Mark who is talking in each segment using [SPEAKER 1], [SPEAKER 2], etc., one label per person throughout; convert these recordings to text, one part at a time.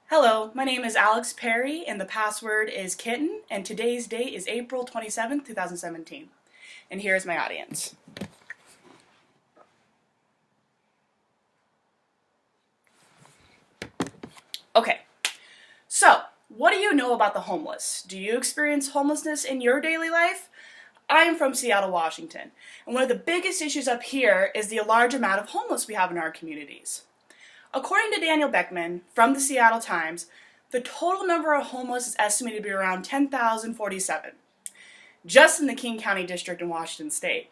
[SPEAKER 1] Hello, my name is Alex Perry and the password is kitten, and today's date is April 27th, 2017. And here's my audience. Okay, so what do you know about the homeless? Do you experience homelessness in your daily life? I'm from Seattle, Washington, and one of the biggest issues up here is the large amount of homeless we have in our communities. According to Daniel Beckman from the Seattle Times, the total number of homeless is estimated to be around 10,047, just in the King County District in Washington State.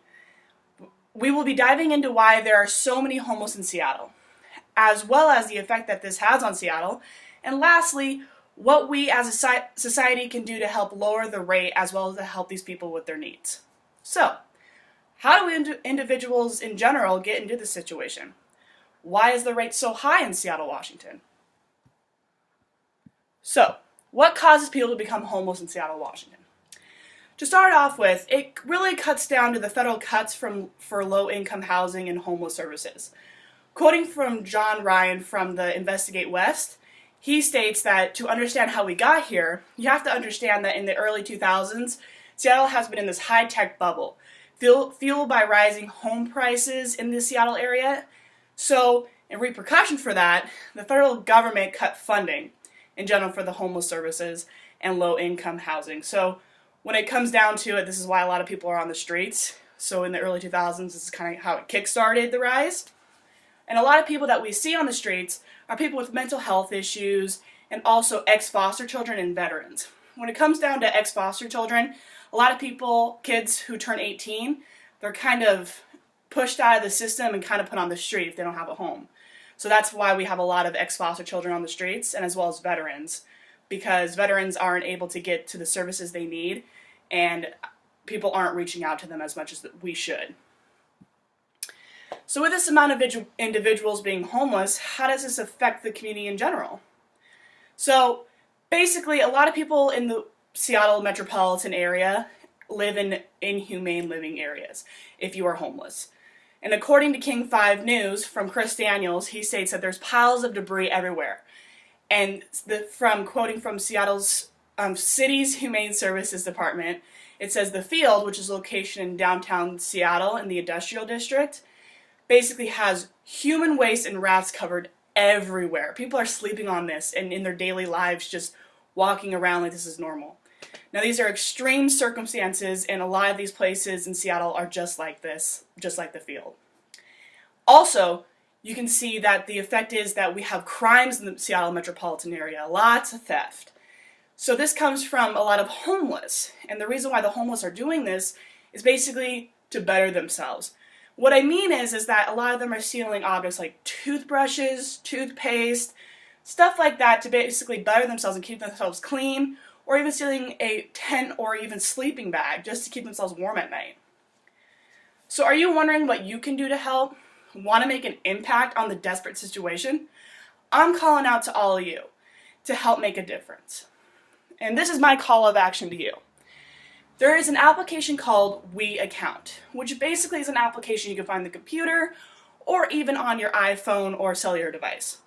[SPEAKER 1] We will be diving into why there are so many homeless in Seattle, as well as the effect that this has on Seattle, and lastly, what we as a society can do to help lower the rate as well as to help these people with their needs. So, how do individuals in general get into this situation? Why is the rate so high in Seattle, Washington? So, what causes people to become homeless in Seattle, Washington? To start off with, it really cuts down to the federal cuts for low-income housing and homeless services. Quoting from John Ryan from the Investigate West, he states that to understand how we got here, you have to understand that in the early 2000s, Seattle has been in this high-tech bubble, fueled by rising home prices in the Seattle area. So, in repercussion for that, the federal government cut funding in general for the homeless services and low-income housing. So, when it comes down to it, this is why a lot of people are on the streets. So, in the early 2000s, this is kind of how it kick-started the rise. And a lot of people that we see on the streets are people with mental health issues and also ex-foster children and veterans. When it comes down to ex-foster children, a lot of people, kids who turn 18, they're kind of pushed out of the system and kind of put on the street if they don't have a home. So that's why we have a lot of ex-foster children on the streets, and as well as veterans, because veterans aren't able to get to the services they need, and people aren't reaching out to them as much as we should. So with this amount of individuals being homeless, how does this affect the community in general? So basically, a lot of people in the Seattle metropolitan area live in inhumane living areas if you are homeless. And according to King 5 News from Chris Daniels, he states that there's piles of debris everywhere. And quoting from Seattle's City's Humane Services Department, it says the field, which is located in downtown Seattle in the industrial district, basically has human waste and rats covered everywhere. People are sleeping on this and in their daily lives just walking around like this is normal. Now these are extreme circumstances, and a lot of these places in Seattle are just like this, just like the field. Also, you can see that the effect is that we have crimes in the Seattle metropolitan area, lots of theft. So this comes from a lot of homeless, and the reason why the homeless are doing this is basically to better themselves. What I mean is that a lot of them are stealing objects like toothbrushes, toothpaste, stuff like that to basically better themselves and keep themselves clean, or even stealing a tent or even sleeping bag just to keep themselves warm at night. So are you wondering what you can do to help? Want to make an impact on the desperate situation? I'm calling out to all of you to help make a difference. And this is my call of action to you. There is an application called We Account, which basically is an application you can find on the computer or even on your iPhone or cellular device.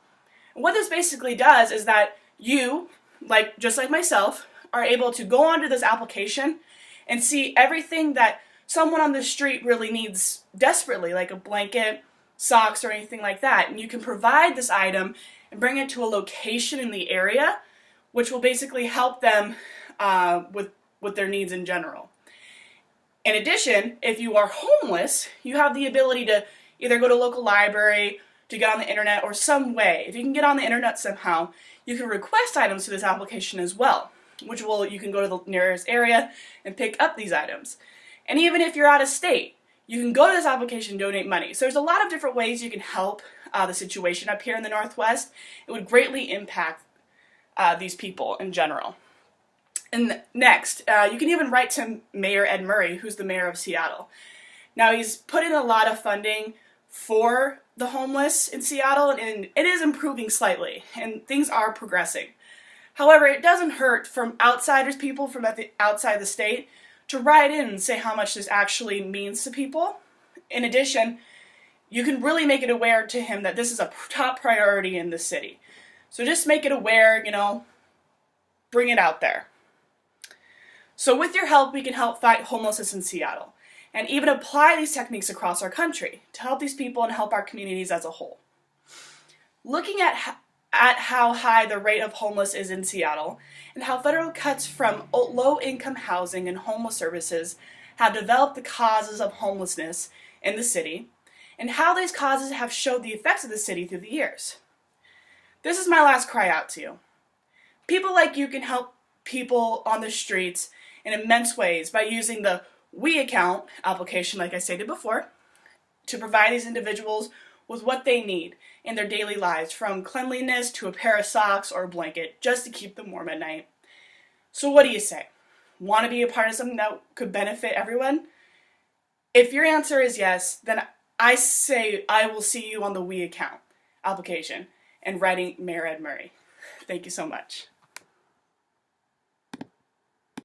[SPEAKER 1] And what this basically does is that you, just like myself, are able to go onto this application and see everything that someone on the street really needs desperately, like a blanket, socks, or anything like that. And you can provide this item and bring it to a location in the area, which will basically help them with their needs in general. In addition, if you are homeless, you have the ability to either go to a local library, to get on the internet, or some way. If you can get on the internet somehow, you can request items to this application as well, you can go to the nearest area and pick up these items. And even if you're out of state, you can go to this application and donate money. So there's a lot of different ways you can help the situation up here in the Northwest. It would greatly impact these people in general. And next, you can even write to Mayor Ed Murray, who's the mayor of Seattle. Now, he's put in a lot of funding for the homeless in Seattle, and it is improving slightly, and things are progressing. However, it doesn't hurt from people from outside the state to write in and say how much this actually means to people. In addition, you can really make it aware to him that this is a top priority in the city. So just make it aware, bring it out there. So with your help, we can help fight homelessness in Seattle and even apply these techniques across our country to help these people and help our communities as a whole. Looking at how high the rate of homeless is in Seattle and how federal cuts from low-income housing and homeless services have developed the causes of homelessness in the city and how these causes have showed the effects of the city through the years. This is my last cry out to you. People like you can help people on the streets in immense ways by using the We Account application, like I stated before, to provide these individuals with what they need in their daily lives, from cleanliness to a pair of socks or a blanket, just to keep them warm at night. So what do you say? Want to be a part of something that could benefit everyone? If your answer is yes, then I say I will see you on the We Account application and writing Mayor Ed Murray. Thank you so much.